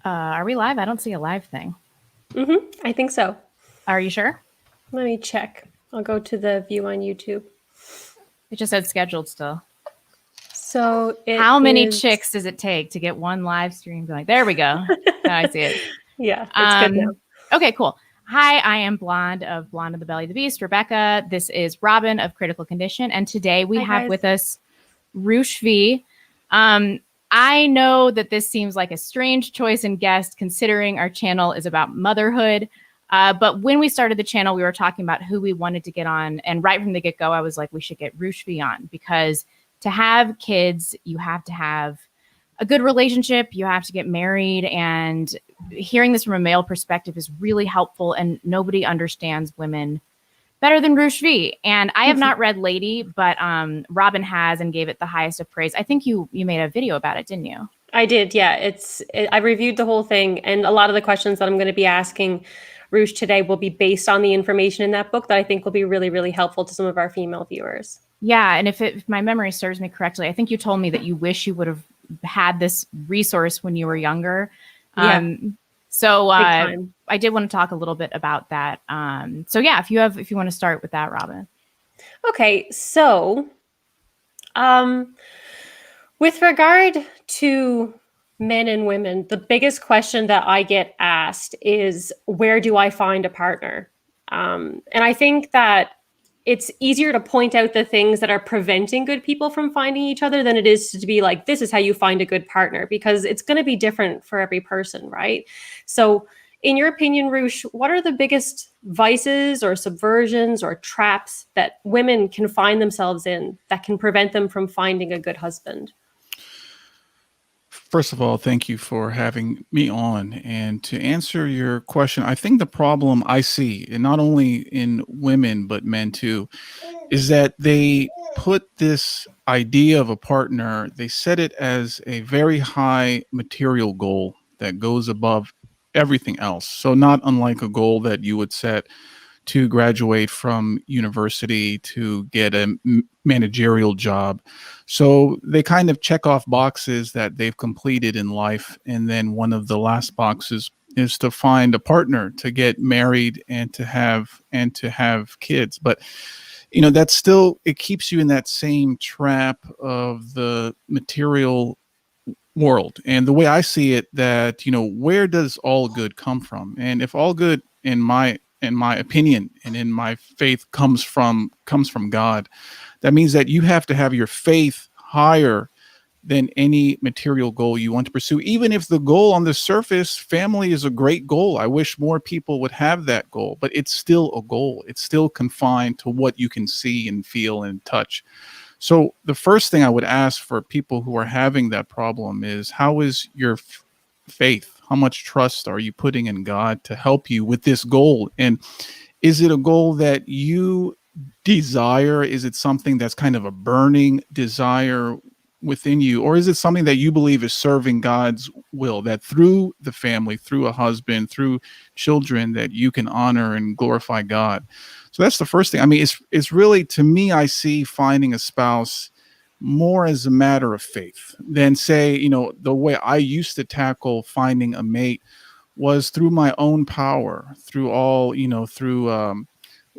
Are we live? I don't see a live thing. I think so. Are you sure? Let me check. I'll go to the view on YouTube. It just said scheduled still. So how many chicks does it take to get one live stream going? There we go. Now I see it. Yeah, it's good now. Okay, cool. Hi, I am Blonde of Blonde of the Belly of the Beast, Rebecca. This is Robyn of Critical Condition. And today we have with us Roosh V. I know that this seems like a strange choice in guest considering our channel is about motherhood. But when we started the channel, we were talking about who we wanted to get on. And right from the get-go, I was like, we should get Roosh V on, because to have kids, you have to have a good relationship. You have to get married. And hearing this from a male perspective is really helpful. And nobody understands women better than Roosh V. And I have not read Lady, but Robyn has and gave it the highest of praise. I think you made a video about it, didn't you? I did, yeah. I reviewed the whole thing, and a lot of the questions that I'm going to be asking Roosh today will be based on the information in that book that I think will be really, really helpful to some of our female viewers. Yeah, and if my memory serves me correctly, I think you told me that you wish you would have had this resource when you were younger. Yeah. So I did want to talk a little bit about that. So yeah, if you want to start with that, Robyn. Okay, so with regard to men and women, the biggest question that I get asked is, where do I find a partner? And I think that it's easier to point out the things that are preventing good people from finding each other than it is to be like, this is how you find a good partner, because it's going to be different for every person, right? So in your opinion, Roosh, what are the biggest vices or subversions or traps that women can find themselves in that can prevent them from finding a good husband? First of all, thank you for having me on. And to answer your question, I think the problem I see, and not only in women, but men too, is that they put this idea of a partner, they set it as a very high material goal that goes above everything else. So not unlike a goal that you would set to graduate from university to get a managerial job. So they kind of check off boxes that they've completed in life. And then one of the last boxes is to find a partner, to get married and to have kids. But you know, that's still, it keeps you in that same trap of the material world. And the way I see it, that, you know, where does all good come from? And if all good, in my opinion and in my faith, comes from God, that means that you have to have your faith higher than any material goal you want to pursue. Even if the goal on the surface, family, is a great goal. I wish more people would have that goal, but it's still a goal. It's still confined to what you can see and feel and touch. So the first thing I would ask for people who are having that problem is, how is your faith? How much trust are you putting in God to help you with this goal? And is it a goal that you desire? Is it something that's kind of a burning desire within you? Or is it something that you believe is serving God's will, that through the family, through a husband, through children, that you can honor and glorify God? So that's the first thing. I mean, it's really, to me, I see finding a spouse more as a matter of faith than, say, you know, the way I used to tackle finding a mate was through my own power, through all, you know, through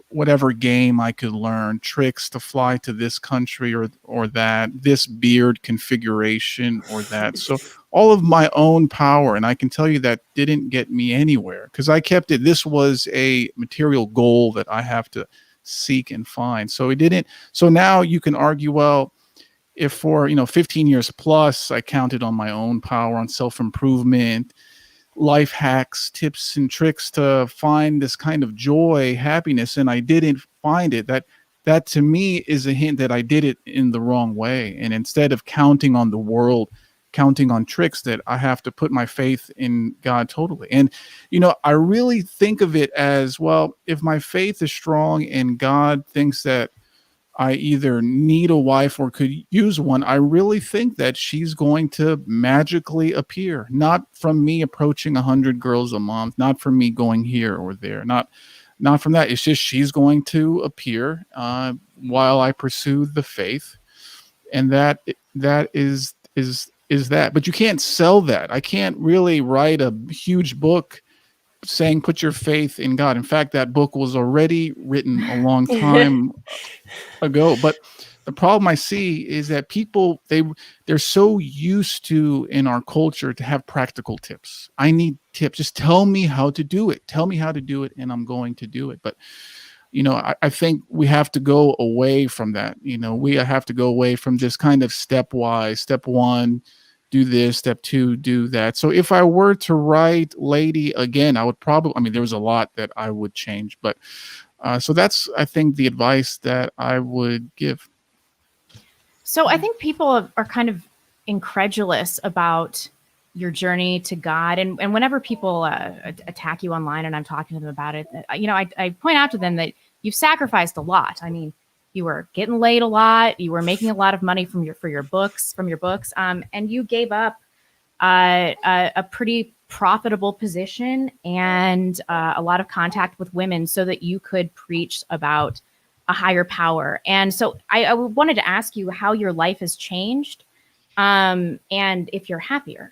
whatever game I could learn, tricks to fly to this country or that, this beard configuration or that. So all of my own power. And I can tell you that didn't get me anywhere, because I kept it. This was a material goal that I have to seek and find. So it didn't. So now you can argue, well, if for, you know, 15 years plus, I counted on my own power, on self-improvement, life hacks, tips and tricks to find this kind of joy, happiness, and I didn't find it, that to me is a hint that I did it in the wrong way. And instead of counting on the world, counting on tricks, that I have to put my faith in God totally. And, you know, I really think of it as, well, if my faith is strong and God thinks that I either need a wife or could use one, I really think that she's going to magically appear, not from me approaching 100 girls a month, not from me going here or there, not from that. It's just, she's going to appear while I pursue the faith. And that is is that. But you can't sell that. I can't really write a huge book saying put your faith in God. In fact, that book was already written a long time ago. But the problem I see is that people, they're so used to, in our culture, to have practical tips. I need tips. Just tell me how to do it. Tell me how to do it, and I'm going to do it. But I think we have to go away from that. We have to go away from this kind of stepwise. Step one, do this. Step two, do that. So if I were to write Lady again, I would probably, there was a lot that I would change, but so that's, I think, the advice that I would give. So I think people are kind of incredulous about your journey to God. And whenever people attack you online and I'm talking to them about it, I point out to them that you've sacrificed a lot. I mean, you were getting laid a lot. You were making a lot of money from your books, and you gave up a pretty profitable position and a lot of contact with women so that you could preach about a higher power. And so I wanted to ask you how your life has changed, and if you're happier.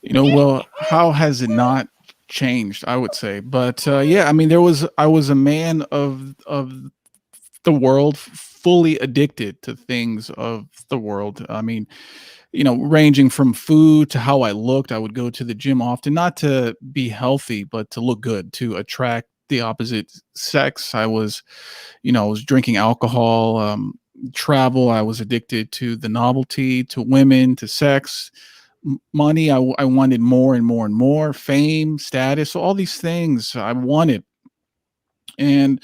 Well, how has it not changed, I would say. But yeah, I was a man of the world, fully addicted to things of the world. Ranging from food to how I looked. I would go to the gym often, not to be healthy, but to look good, to attract the opposite sex. I was drinking alcohol, travel. I was addicted to the novelty, to women, to sex, money. I wanted more and more and more, fame, status, all these things I wanted. And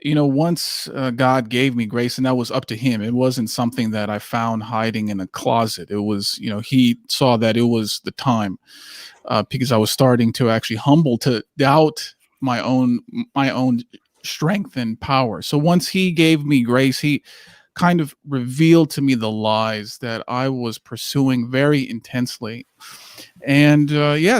once God gave me grace, and that was up to him. It wasn't something that I found hiding in a closet. It was, he saw that it was the time, because I was starting to actually humble, to doubt my own strength and power. So once he gave me grace, he kind of revealed to me the lies that I was pursuing very intensely. And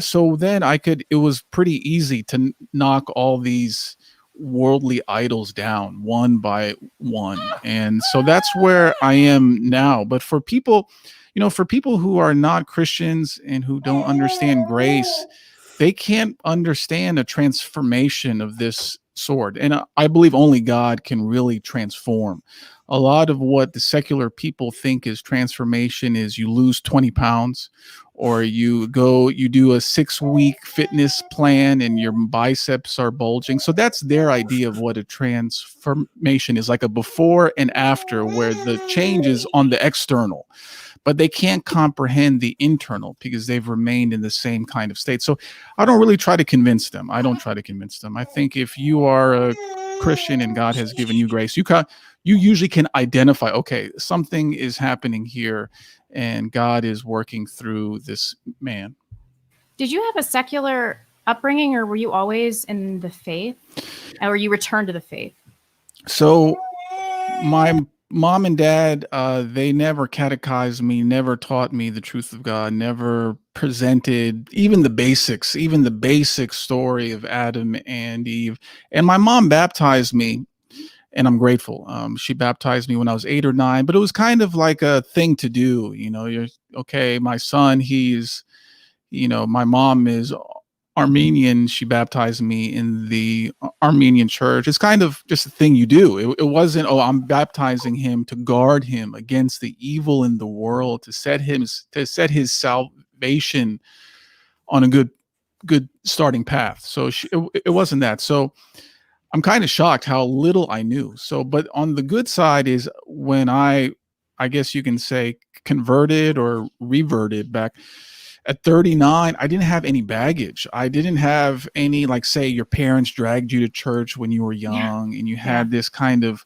so then it was pretty easy to knock all these worldly idols down one by one. And so that's where I am now. But for people, who are not Christians and who don't understand grace, they can't understand a transformation of this sort. And I believe only God can really transform. A lot of what the secular people think is transformation is you lose 20 pounds, or you do a 6-week fitness plan and your biceps are bulging. So that's their idea of what a transformation is, like a before and after, where the change is on the external, but they can't comprehend the internal because they've remained in the same kind of state. So I don't really try to convince them. I think if you are a Christian and God has given you grace, you usually can identify, okay, something is happening here and God is working through this man. Did you have a secular upbringing, or were you always in the faith, or you returned to the faith? So my mom and dad, they never catechized me, never taught me the truth of God, never presented even the basic story of Adam and Eve. And my mom baptized me, and I'm grateful. She baptized me when I was 8 or 9, but it was kind of like a thing to do. You're okay. My son, my mom is Armenian. She baptized me in the Armenian church. It's kind of just a thing you do. It wasn't, I'm baptizing him to guard him against the evil in the world, to set his salvation on a good starting path. So it wasn't that. So I'm kind of shocked how little I knew. So, but on the good side is when I guess you can say, converted or reverted back at 39, I didn't have any baggage. I didn't have any, like, say your parents dragged you to church when you were young, and you had this kind of,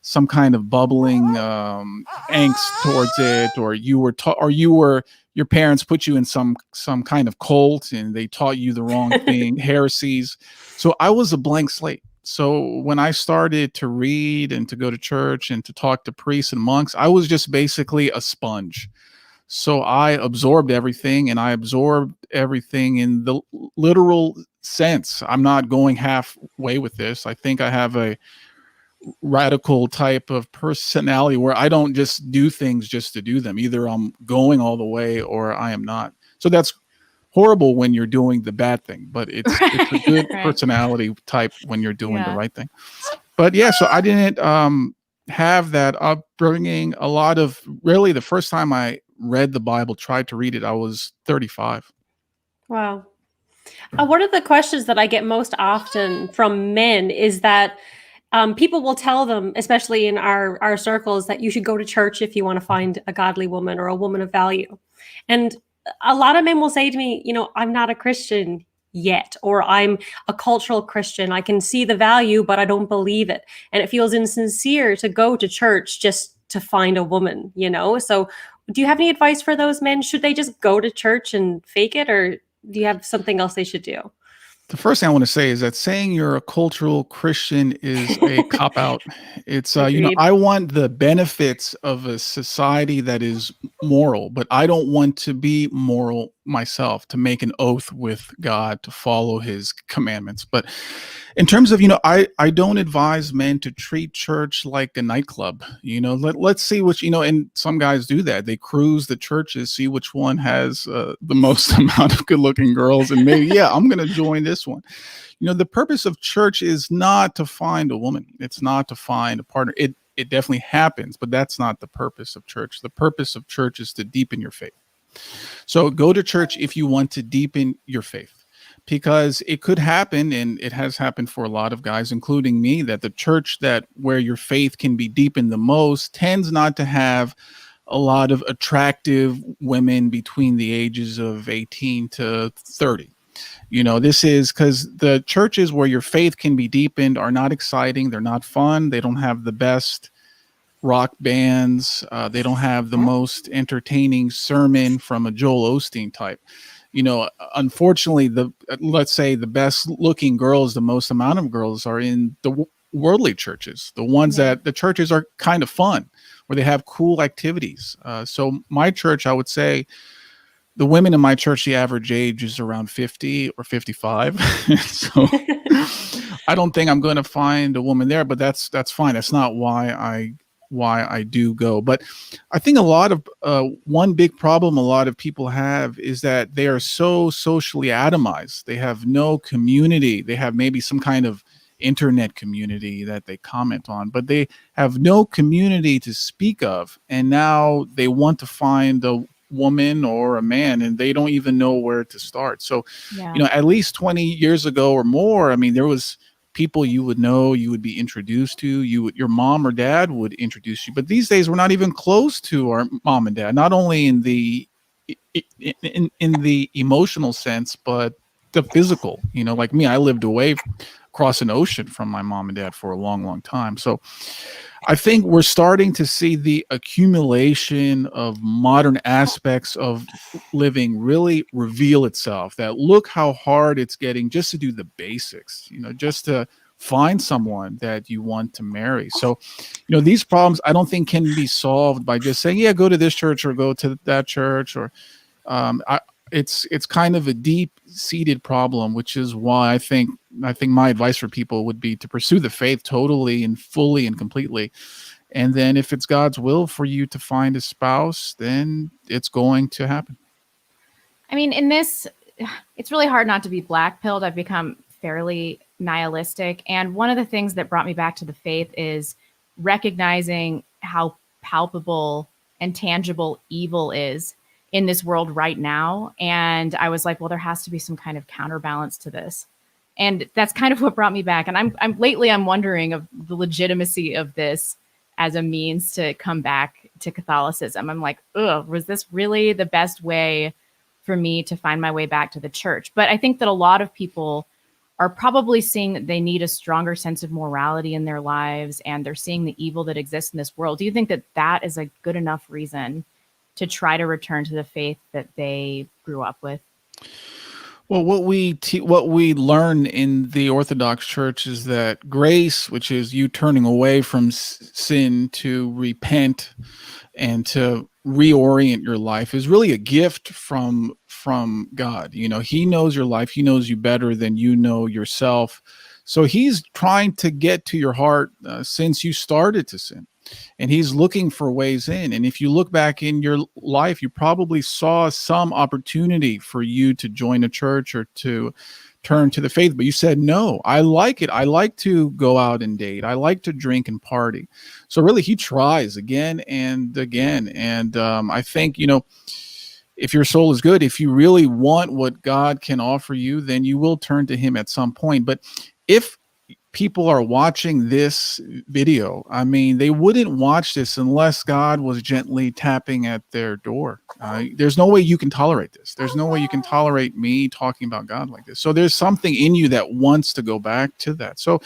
some kind of bubbling angst towards it, or your parents put you in some kind of cult and they taught you the wrong thing, heresies. So I was a blank slate. So when I started to read and to go to church and to talk to priests and monks, I was just basically a sponge. So I absorbed everything, and I absorbed everything in the literal sense. I'm not going halfway with this. I think I have a radical type of personality where I don't just do things just to do them. Either I'm going all the way or I am not. So that's horrible when you're doing the bad thing, but it's a good personality type when you're doing the right thing. But yeah, so I didn't have that upbringing. Really the first time I read the Bible, tried to read it, I was 35. Wow. One of the questions that I get most often from men is that people will tell them, especially in our circles, that you should go to church if you want to find a godly woman or a woman of value. And a lot of men will say to me, I'm not a Christian yet, or I'm a cultural Christian. I can see the value, but I don't believe it. And it feels insincere to go to church just to find a woman, So do you have any advice for those men? Should they just go to church and fake it, or do you have something else they should do? The first thing I want to say is that saying you're a cultural Christian is a cop out. It's, I want the benefits of a society that is moral, but I don't want to be moral myself, to make an oath with God to follow his commandments. But in terms of, I don't advise men to treat church like a nightclub. Let's see which, and some guys do that. They cruise the churches, see which one has the most amount of good looking girls, and maybe, I'm going to join this one. The purpose of church is not to find a woman. It's not to find a partner. It definitely happens, but that's not the purpose of church. The purpose of church is to deepen your faith. So go to church if you want to deepen your faith, because it could happen, and it has happened for a lot of guys, including me, that the church where your faith can be deepened the most tends not to have a lot of attractive women between the ages of 18 to 30. This is because the churches where your faith can be deepened are not exciting. They're not fun. They don't have the best rock bands. They don't have the most entertaining sermon from a Joel Osteen type. Unfortunately, let's say the best looking girls, the most amount of girls are in the worldly churches, the ones that the churches are kind of fun, where they have cool activities. So my church, I would say, the women in my church, the average age is around 50 or 55. So I don't think I'm going to find a woman there, but that's fine. That's not why I do go. But I think a lot of one big problem a lot of people have is that they are so socially atomized. They have no community. They have maybe some kind of internet community that they comment on, but they have no community to speak of. And now they want to find a woman or a man, and they don't even know where to start. So, at least 20 years ago or more, there was people you would know, you would be introduced to, your mom or dad would introduce you. But these days, we're not even close to our mom and dad, not only in the emotional sense, but the physical. Like me, I lived away across an ocean from my mom and dad for a long, long time. So I think we're starting to see the accumulation of modern aspects of living really reveal itself, that look how hard it's getting just to do the basics, just to find someone that you want to marry. So, these problems I don't think can be solved by just saying, go to this church or go to that church, or it's kind of a deep-seated problem, which is why I think my advice for people would be to pursue the faith totally and fully and completely. And then if it's God's will for you to find a spouse, then it's going to happen. In this, it's really hard not to be black-pilled. I've become fairly nihilistic. And one of the things that brought me back to the faith is recognizing how palpable and tangible evil is in this world right now. And I was like, well, there has to be some kind of counterbalance to this. And that's kind of what brought me back. And I'm wondering of the legitimacy of this as a means to come back to Catholicism. I'm like, was this really the best way for me to find my way back to the church? But I think that a lot of people are probably seeing that they need a stronger sense of morality in their lives, and they're seeing the evil that exists in this world. Do you think that that is a good enough reason to try to return to the faith that they grew up with? Well, what we learn in the Orthodox Church is that grace, which is you turning away from sin to repent and to reorient your life, is really a gift from God. He knows your life. He knows you better than you know yourself. So he's trying to get to your heart since you started to sin. And he's looking for ways in. And if you look back in your life, you probably saw some opportunity for you to join a church or to turn to the faith, but you said, no, I like it. I like to go out and date. I like to drink and party. So really, he tries again and again. And I think, if your soul is good, if you really want what God can offer you, then you will turn to him at some point. But if people are watching this video, I mean, they wouldn't watch this unless God was gently tapping at their door. There's no way you can tolerate this. There's no way you can tolerate me talking about God like this. So there's something in you that wants to go back to that. So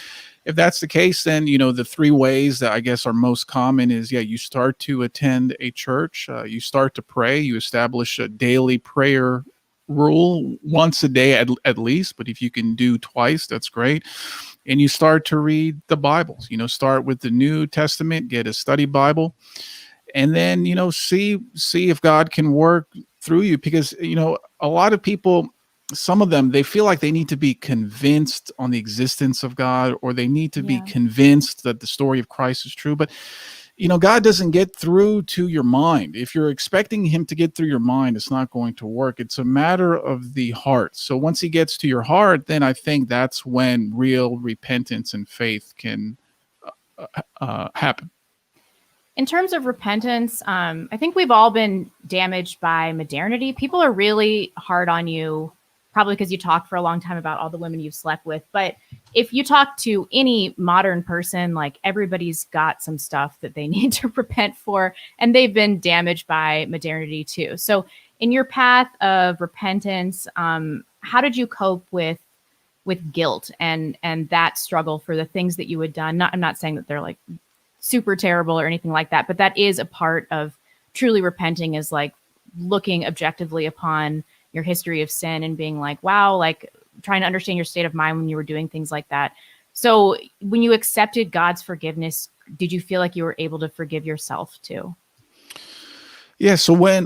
if that's the case, then, the 3 ways that I guess are most common is, you start to attend a church, you start to pray, you establish a daily prayer rule once a day at least, but if you can do twice, that's great. And you start to read the Bibles, start with the New Testament, get a study Bible, and then, see if God can work through you. Because, a lot of people, some of them, they feel like they need to be convinced on the existence of God, or they need to be convinced that the story of Christ is true. But, God doesn't get through to your mind. If you're expecting him to get through your mind, it's not going to work. It's a matter of the heart. So once he gets to your heart, then I think that's when real repentance and faith can happen. In terms of repentance, I think we've all been damaged by modernity. People are really hard on you, probably because you talk for a long time about all the women you've slept with. But if you talk to any modern person, like, everybody's got some stuff that they need to repent for, and they've been damaged by modernity too. So in your path of repentance, how did you cope with guilt and that struggle for the things that you had done? I'm not saying that they're like super terrible or anything like that, but that is a part of truly repenting, is like looking objectively upon your history of sin and being like, wow, like trying to understand your state of mind when you were doing things like that. So when you accepted God's forgiveness, did you feel like you were able to forgive yourself too? Yeah. So when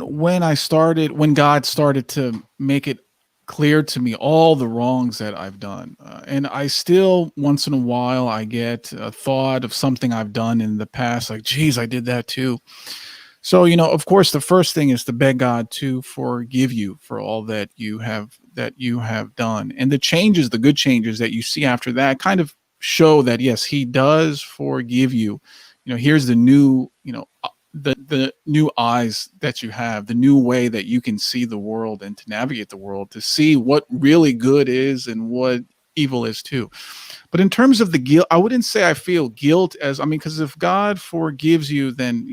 God started to make it clear to me all the wrongs that I've done, and I still, once in a while, I get a thought of something I've done in the past, like, geez, I did that too. So, of course, the first thing is to beg God to forgive you for all that you have done. And the good changes that you see after that kind of show that, yes, he does forgive you. Here's the new, the new eyes that you have, the new way that you can see the world and to navigate the world, to see what really good is and what evil is too. But in terms of the guilt, I wouldn't say I feel guilt because if God forgives you, then,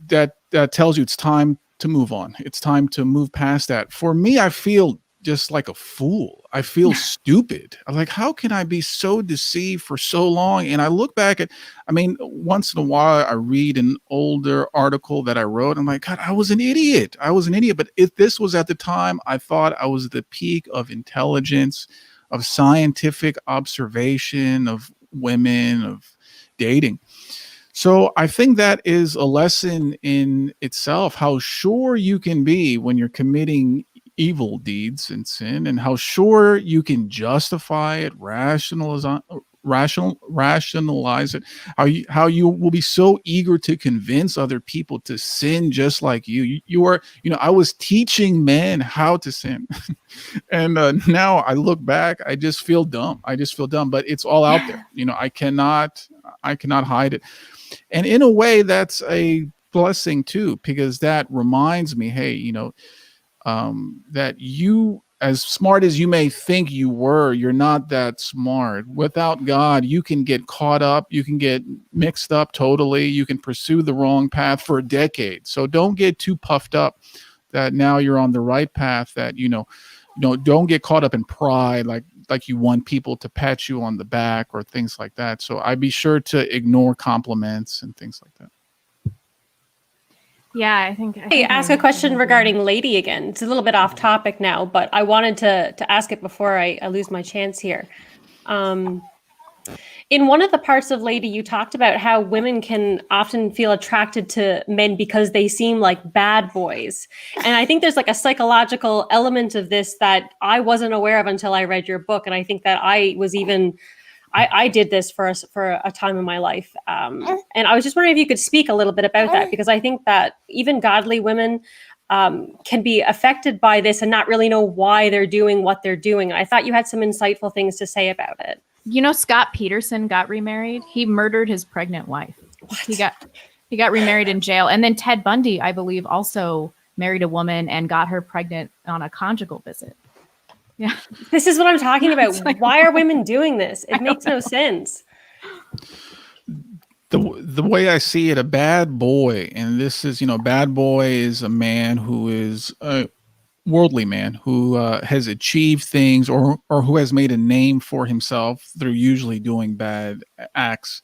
that tells you it's time to move on. It's time to move past that. For me, I feel just like a fool. I feel stupid. I'm like, how can I be so deceived for so long? And I look back at, once in a while I read an older article that I wrote. I'm like, God, I was an idiot. But if this was at the time, I thought I was the peak of intelligence, of scientific observation, of women, of dating. So I think that is a lesson in itself, how sure you can be when you're committing evil deeds and sin, and how sure you can justify it, rationalize it, how you will be so eager to convince other people to sin just like you. You are, I was teaching men how to sin. And now I look back, I just feel dumb. But it's all out there. I cannot hide it. And in a way, that's a blessing too, because that reminds me, hey, that you, as smart as you may think you were, you're not that smart. Without God, you can get caught up, you can get mixed up totally, you can pursue the wrong path for a decade. So don't get too puffed up that now you're on the right path, that, don't get caught up in pride, like you want people to pat you on the back or things like that. So I'd be sure to ignore compliments and things like that. Yeah, I think ask a question regarding Lady again. It's a little bit off topic now, but I wanted to ask it before I lose my chance here. In one of the parts of Lady, you talked about how women can often feel attracted to men because they seem like bad boys. And I think there's like a psychological element of this that I wasn't aware of until I read your book. And I think that I did this for a time in my life. And I was just wondering if you could speak a little bit about that, because I think that even godly women can be affected by this and not really know why they're doing what they're doing. And I thought you had some insightful things to say about it. You know, Scott Peterson got remarried. He murdered his pregnant wife. What? He got remarried in jail. And then Ted Bundy, I believe, also married a woman and got her pregnant on a conjugal visit. Yeah. This is what I'm talking about. Like, why are women doing this? It makes no sense. The way I see it, a bad boy, and this is, bad boy is a man who is a worldly man who has achieved things or who has made a name for himself through usually doing bad acts.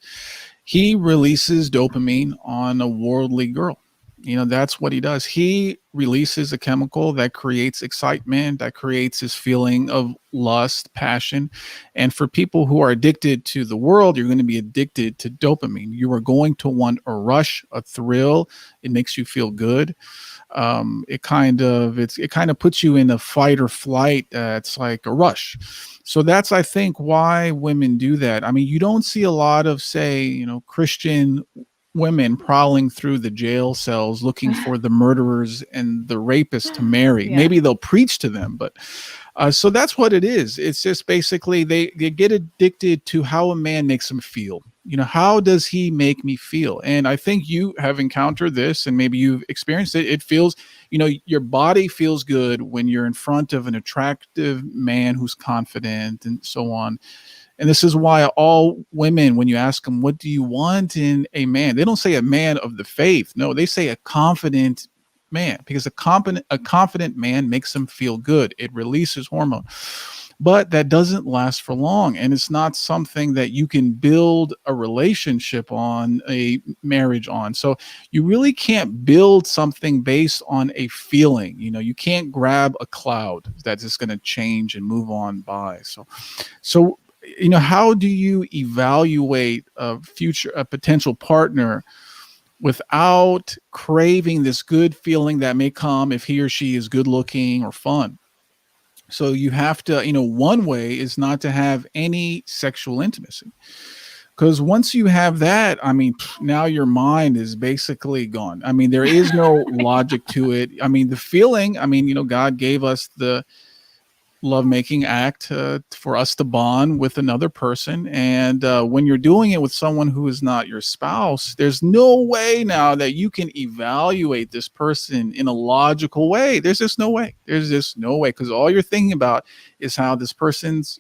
He releases dopamine on a worldly girl. That's what he does. He releases a chemical that creates excitement, that creates this feeling of lust, passion. And for people who are addicted to the world, you're going to be addicted to dopamine. You are going to want a rush, a thrill. It makes you feel good. It kind of puts you in a fight or flight. It's like a rush. So that's, I think, why women do that. I mean, you don't see a lot of, say, Christian women prowling through the jail cells looking for the murderers and the rapists to marry. Yeah. Maybe they'll preach to them, but so that's what it is. It's just basically they get addicted to how a man makes them feel. How does he make me feel? And I think you have encountered this, and maybe you've experienced it. It feels, your body feels good when you're in front of an attractive man who's confident and so on. And this is why all women, when you ask them, what do you want in a man? They don't say a man of the faith. No, they say a confident man, because a confident man makes them feel good. It releases hormone. But that doesn't last for long. And it's not something that you can build a relationship on, a marriage on. So you really can't build something based on a feeling. You can't grab a cloud that's just going to change and move on by. So how do you evaluate a potential partner without craving this good feeling that may come if he or she is good looking or fun? So you have to, one way is not to have any sexual intimacy. Because once you have that, I mean, now your mind is basically gone. I mean, there is no logic to it. I mean, the feeling, God gave us the lovemaking act for us to bond with another person. And when you're doing it with someone who is not your spouse, there's no way now that you can evaluate this person in a logical way. There's just no way. Because all you're thinking about is how this person's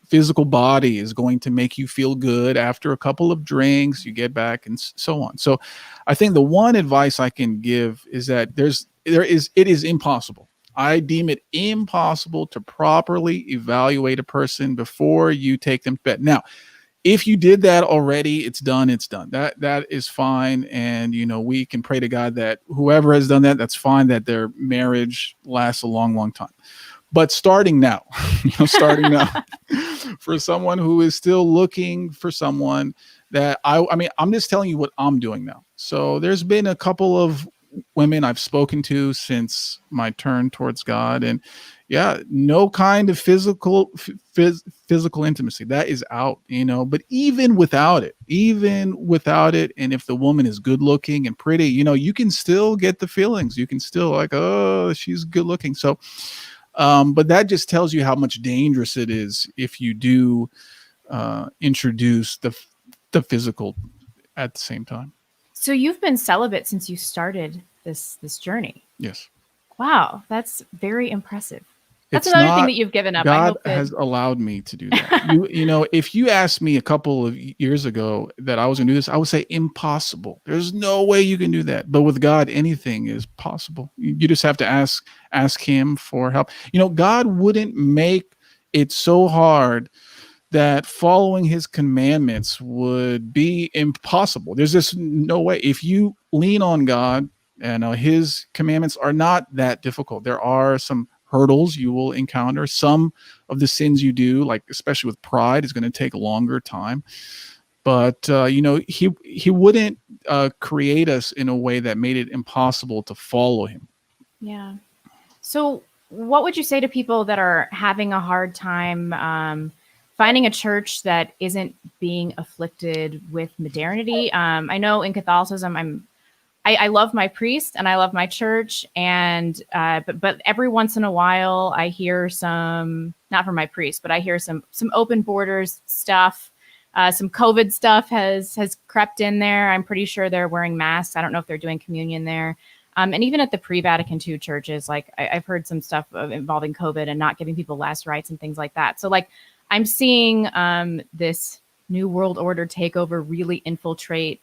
physical body is going to make you feel good after a couple of drinks, you get back and so on. So I think the one advice I can give is that it is impossible. I deem it impossible to properly evaluate a person before you take them to bed. Now, if you did that already, it's done. That is fine. And, we can pray to God that whoever has done that, that's fine, that their marriage lasts a long, long time. But starting now, for someone who is still looking for someone that I'm just telling you what I'm doing now. So there's been a couple of women I've spoken to since my turn towards God, and no kind of physical intimacy, that is out, but even without it, and if the woman is good looking and pretty, you can still get the feelings. You can still like, oh, she's good looking. So but that just tells you how much dangerous it is if you do introduce the physical at the same time. So you've been celibate since you started this journey. Yes. Wow, that's very impressive. That's another thing that you've given up. God has allowed me to do that. If you asked me a couple of years ago that I was going to do this, I would say impossible. There's no way you can do that. But with God, anything is possible. You just have to ask him for help. God wouldn't make it so hard that following his commandments would be impossible. There's just no way. If you lean on God, and his commandments are not that difficult. There are some hurdles you will encounter. Some of the sins you do, like especially with pride, is going to take a longer time. But he wouldn't create us in a way that made it impossible to follow him. Yeah. So what would you say to people that are having a hard time finding a church that isn't being afflicted with modernity? I know in Catholicism, I love my priest and I love my church, and but every once in a while I hear some, not from my priest, but I hear some open borders stuff. Some COVID stuff has crept in there. I'm pretty sure they're wearing masks. I don't know if they're doing communion there. And even at the pre-Vatican II churches, like I've heard some stuff involving COVID and not giving people last rites and things like that. So like I'm seeing this new world order takeover really infiltrate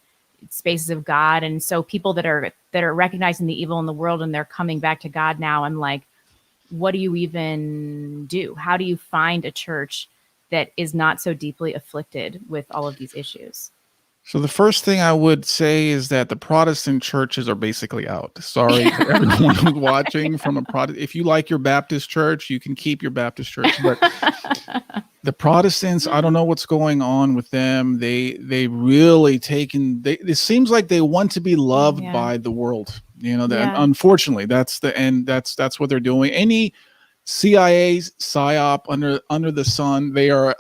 spaces of God. And so people that are recognizing the evil in the world and they're coming back to God now, I'm like, what do you even do? How do you find a church that is not so deeply afflicted with all of these issues? So the first thing I would say is that the Protestant churches are basically out. Sorry to everyone who's watching from a Protestant. If you like your Baptist church, you can keep your Baptist church. But the Protestants, I don't know what's going on with them. They really taken. It seems like they want to be loved by the world. Unfortunately, that's the end. That's what they're doing. Any CIA psyop under the sun, they are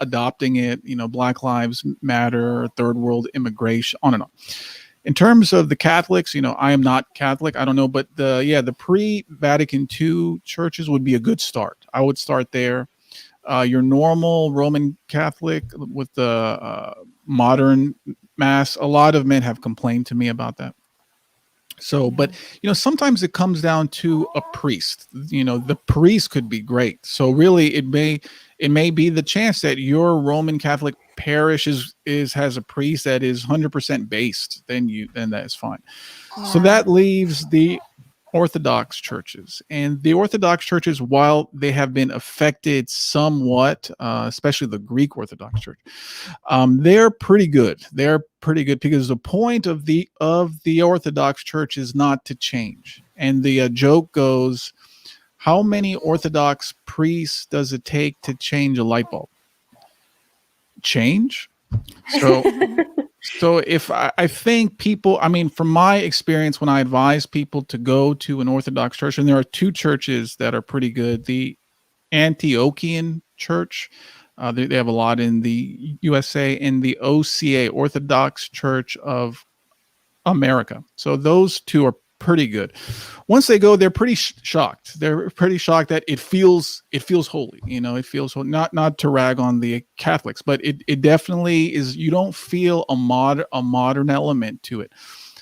adopting it. Black Lives Matter, third world immigration, on and on. In terms of the Catholics, I am not Catholic. I don't know, but the pre-Vatican II churches would be a good start. I would start there. Your normal Roman Catholic with the modern mass, a lot of men have complained to me about that. So, but, sometimes it comes down to a priest. The priest could be great. So really it may be the chance that your Roman Catholic parish has a priest that is 100% based, then that is fine. Yeah. So that leaves the Orthodox churches. And the Orthodox churches, while they have been affected somewhat, especially the Greek Orthodox Church, they're pretty good. They're pretty good because the point of the Orthodox Church is not to change. And the joke goes, how many Orthodox priests does it take to change a light bulb? Change? So if I think people, from my experience, when I advise people to go to an Orthodox church, and there are two churches that are pretty good, the Antiochian Church, they have a lot in the USA, and the OCA, Orthodox Church of America. So those two are pretty good. Once they go, they're pretty shocked. They're pretty shocked that it feels holy. It feels holy. Not to rag on the Catholics, but it definitely is. You don't feel a modern element to it.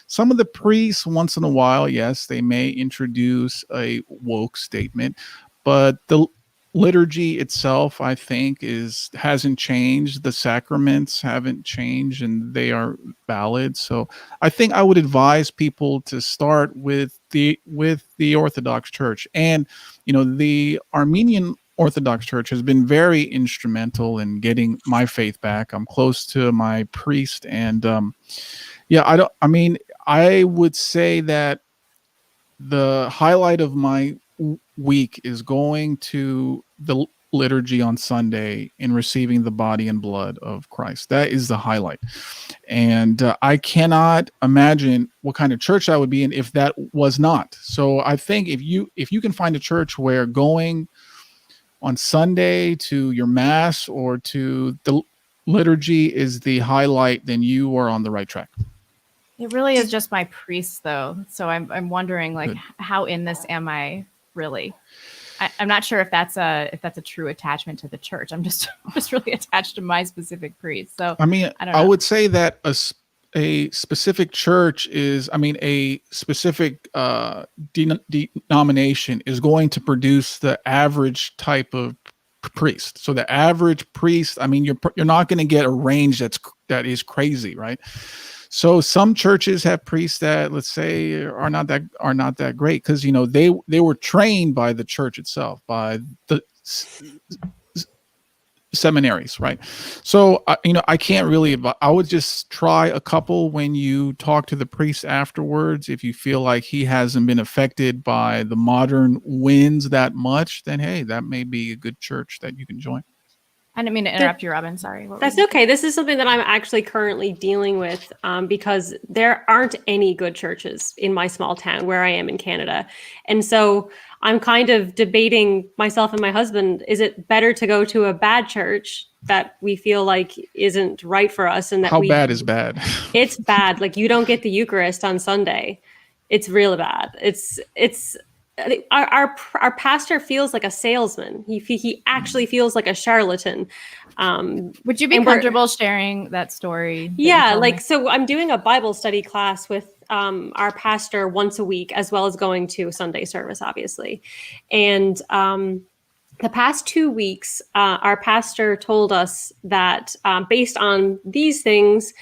Some of the priests, once in a while, yes, they may introduce a woke statement, but the liturgy itself, I think, hasn't changed. The sacraments haven't changed, and they are valid. So I think I would advise people to start with the Orthodox Church. And the Armenian Orthodox Church has been very instrumental in getting my faith back. I'm close to my priest, and I would say that the highlight of my week is going to the liturgy on Sunday and receiving the body and blood of Christ. That is the highlight. And I cannot imagine what kind of church I would be in if that was not. So I think if you can find a church where going on Sunday to your mass or to the liturgy is the highlight, then you are on the right track. It really is just my priest, though. So I'm wondering, like, how in this am I really? I'm not sure if that's a true attachment to the church. I'm just really attached to my specific priest. So I don't know. I would say that a specific church is, a specific denomination is going to produce the average type of priest. So the average priest, you're not going to get a range that is crazy, right? So some churches have priests that, let's say, are not that great because they were trained by the church itself, by the seminaries, right? So, I can't really, I would just try a couple when you talk to the priest afterwards. If you feel like he hasn't been affected by the modern winds that much, then hey, that may be a good church that you can join. I didn't mean to interrupt you, Robyn. Sorry. That's okay. This is something that I'm actually currently dealing with because there aren't any good churches in my small town where I am in Canada. And so I'm kind of debating myself and my husband, is it better to go to a bad church that we feel like isn't right for us? And that How bad is bad? It's bad. Like you don't get the Eucharist on Sunday. It's real bad. It's our pastor feels like a salesman. He actually feels like a charlatan. Would you be comfortable sharing that story? Yeah, so I'm doing a Bible study class with our pastor once a week, as well as going to Sunday service, obviously. And the past 2 weeks, our pastor told us that based on these things,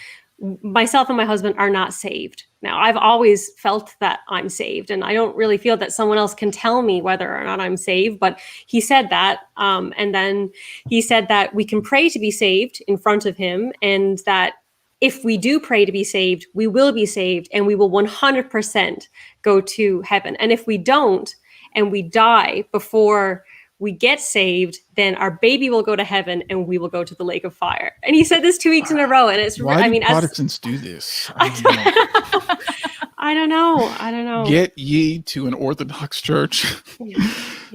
myself and my husband are not saved. Now, I've always felt that I'm saved, and I don't really feel that someone else can tell me whether or not I'm saved, but he said that. And then he said that we can pray to be saved in front of him, and that if we do pray to be saved, we will be saved, and we will 100% go to heaven. And if we don't, and we die before we get saved, then our baby will go to heaven and we will go to the lake of fire. And he said this 2 weeks in a row. And it's, why do Protestants do this? I don't know. Get ye to an Orthodox church. Yeah.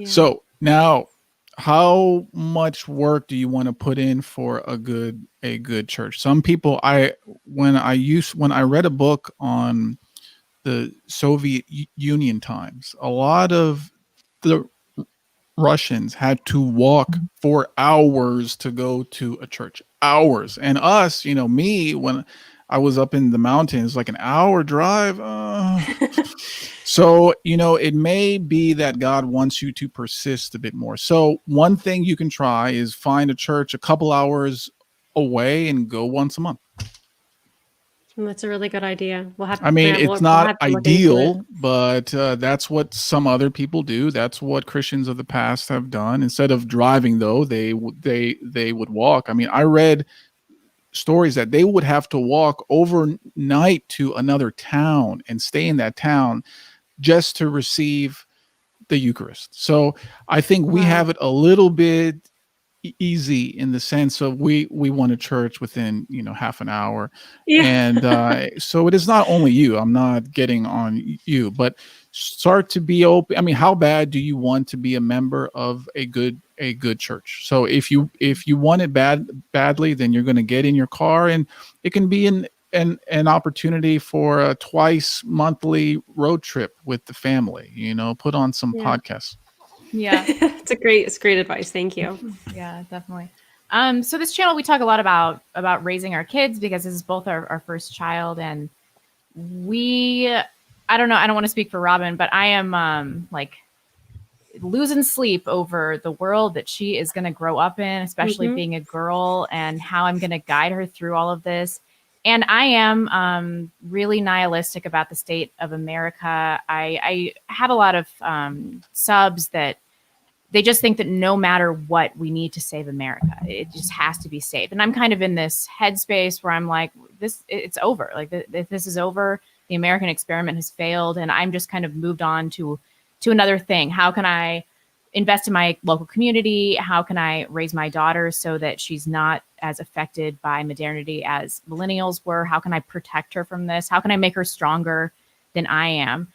So now, how much work do you want to put in for a good church? Some people, when I read a book on the Soviet Union times, a lot of the Russians had to walk for hours to go to a church. Hours. And us, me, when I was up in the mountains, like an hour drive. So, it may be that God wants you to persist a bit more. So one thing you can try is find a church a couple hours away and go once a month. That's a really good idea. It's not ideal, but that's what some other people do. That's what Christians of the past have done. Instead of driving, though, they would walk. I read stories that they would have to walk overnight to another town and stay in that town just to receive the Eucharist. So I think we have it a little bit easy in the sense of we want a church within half an hour. And so it is not only you. I'm not getting on you, but start to be open. How bad do you want to be a member of a good church? So if you want it badly, then you're going to get in your car, and it can be an opportunity for a twice monthly road trip with the family. Put on some podcasts. Yeah. It's great advice. Thank you. Yeah, definitely. So this channel, we talk a lot about raising our kids, because this is both our first child. And I don't know, I don't want to speak for Robyn, but I am losing sleep over the world that she is going to grow up in, especially being a girl, and how I'm going to guide her through all of this. And I am really nihilistic about the state of America. I have a lot of subs that they just think that no matter what, we need to save America. It just has to be saved. And I'm kind of in this headspace where I'm like, it's over. Like this is over. The American experiment has failed. And I'm just kind of moved on to another thing. How can I invest in my local community? How can I raise my daughter so that she's not as affected by modernity as millennials were? How can I protect her from this? How can I make her stronger than I am?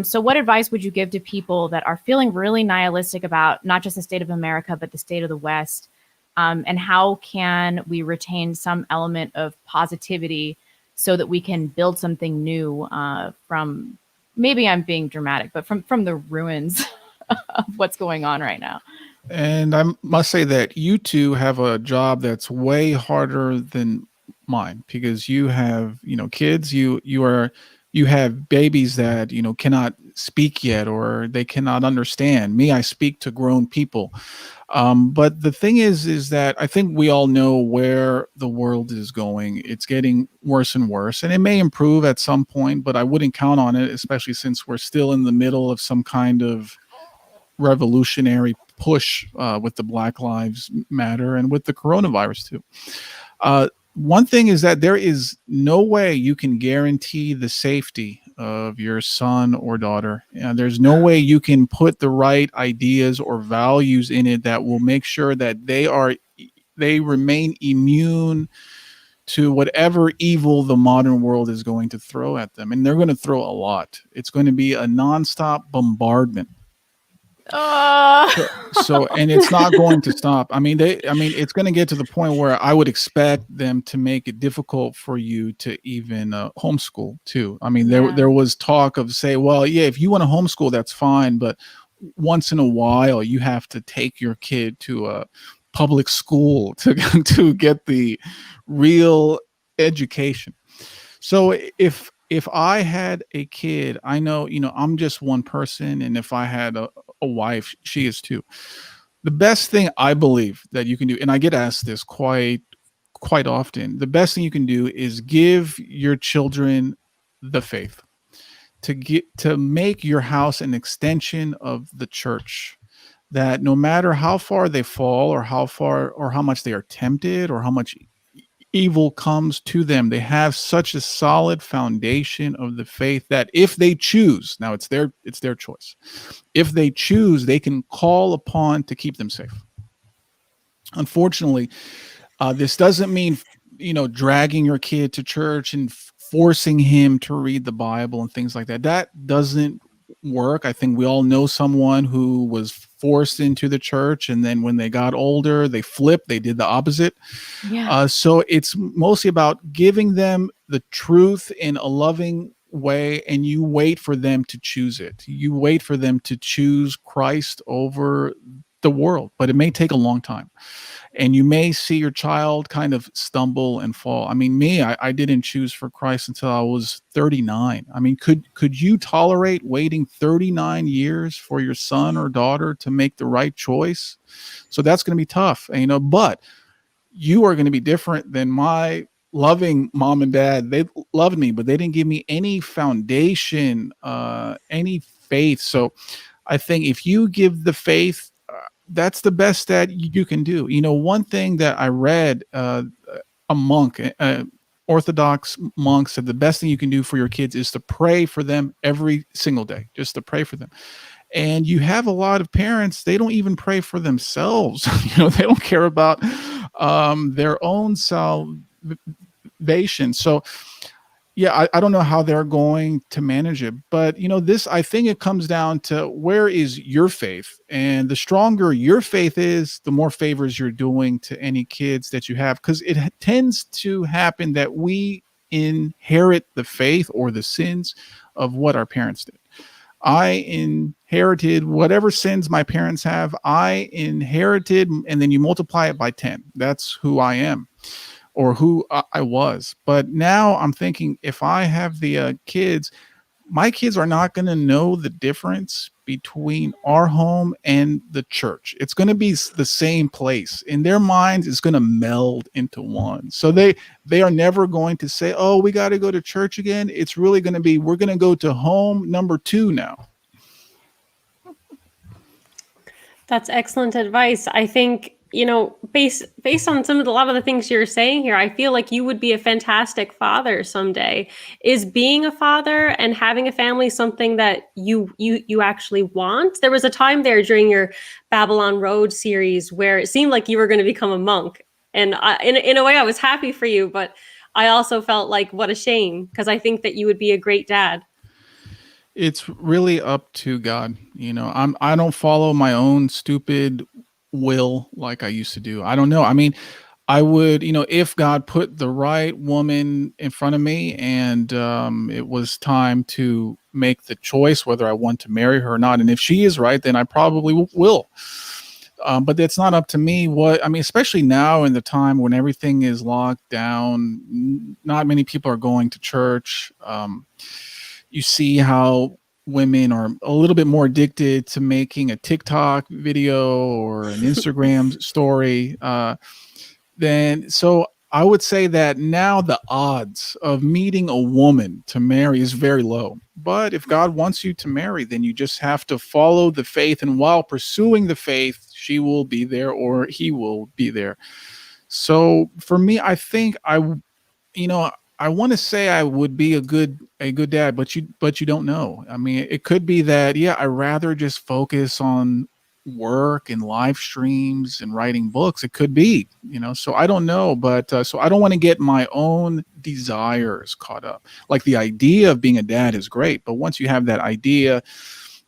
So what advice would you give to people that are feeling really nihilistic about not just the state of America, but the state of the West? And how can we retain some element of positivity so that we can build something new from, maybe I'm being dramatic, but from the ruins of what's going on right now? And I must say that you two have a job that's way harder than mine, because you have, kids, you have babies that, cannot speak yet, or they cannot understand. Me, I speak to grown people. But the thing is that I think we all know where the world is going. It's getting worse and worse, and it may improve at some point, but I wouldn't count on it, especially since we're still in the middle of some kind of revolutionary push with the Black Lives Matter and with the coronavirus too. One thing is that there is no way you can guarantee the safety of your son or daughter. There's no way you can put the right ideas or values in it that will make sure that they remain immune to whatever evil the modern world is going to throw at them. And they're going to throw a lot. It's going to be a nonstop bombardment. So and it's not going to stop. I mean, it's going to get to the point where I would expect them to make it difficult for you to even homeschool too. I mean, there was talk of say, well, yeah, if you want to homeschool, that's fine, but once in a while you have to take your kid to a public school to get the real education. So if I had a kid, I know, I'm just one person, and if I had a wife, she is too. The best thing I believe that you can do, and I get asked this quite often, the best thing you can do is give your children the faith, to make your house an extension of the church, that no matter how far they fall or how much they are tempted or how much evil comes to them, they have such a solid foundation of the faith that if they choose, now it's their choice, if they choose, they can call upon to keep them safe. Unfortunately, this doesn't mean dragging your kid to church and forcing him to read the Bible and things like that. That doesn't work. I think we all know someone who was forced into the church, and then when they got older, they flipped, they did the opposite. So it's mostly about giving them the truth in a loving way, and you wait for them to choose it. You wait for them to choose Christ over the world, but it may take a long time. And you may see your child kind of stumble and fall. I mean, I didn't choose for Christ until I was 39. I mean, could you tolerate waiting 39 years for your son or daughter to make the right choice? So that's going to be tough, but you are going to be different than my loving mom and dad. They loved me, but they didn't give me any foundation, any faith. So I think if you give the faith, that's the best that you can do. One thing that I read, a monk, Orthodox monk, said the best thing you can do for your kids is to pray for them every single day, just to pray for them. And you have a lot of parents, they don't even pray for themselves. They don't care about their own salvation. So yeah, I don't know how they're going to manage it, but I think it comes down to where is your faith, and the stronger your faith is, the more favors you're doing to any kids that you have, because it tends to happen that we inherit the faith or the sins of what our parents did. I inherited whatever sins my parents have. I inherited, and then you multiply it by 10. That's who I am, or who I was. But now I'm thinking, if I have the kids, my kids are not going to know the difference between our home and the church. It's going to be the same place. In their minds, it's going to meld into one. So they are never going to say, oh, we got to go to church again. It's really going to be, we're going to go to home number 2 now. That's excellent advice. I think, based on a lot of the things you're saying here, I feel like you would be a fantastic father someday. Is being a father and having a family something that you actually want? There was a time there during your Babylon Road series where it seemed like you were going to become a monk. And in a way, I was happy for you, but I also felt like, what a shame, because I think that you would be a great dad. It's really up to God. I don't follow my own stupid will like I used to do. I don't know. I mean, I would, if God put the right woman in front of me and it was time to make the choice whether I want to marry her or not, and if she is right, then I probably will. But it's not up to me. Especially now in the time when everything is locked down, not many people are going to church. You see how women are a little bit more addicted to making a TikTok video or an Instagram story. So I would say that now the odds of meeting a woman to marry is very low. But if God wants you to marry, then you just have to follow the faith. And while pursuing the faith, she will be there or he will be there. So for me, I think I want to say I would be a good dad, but you don't know. I mean, it could be that, yeah, I rather just focus on work and live streams and writing books. It could be, so I don't know, but so I don't want to get my own desires caught up. Like, the idea of being a dad is great, but once you have that idea,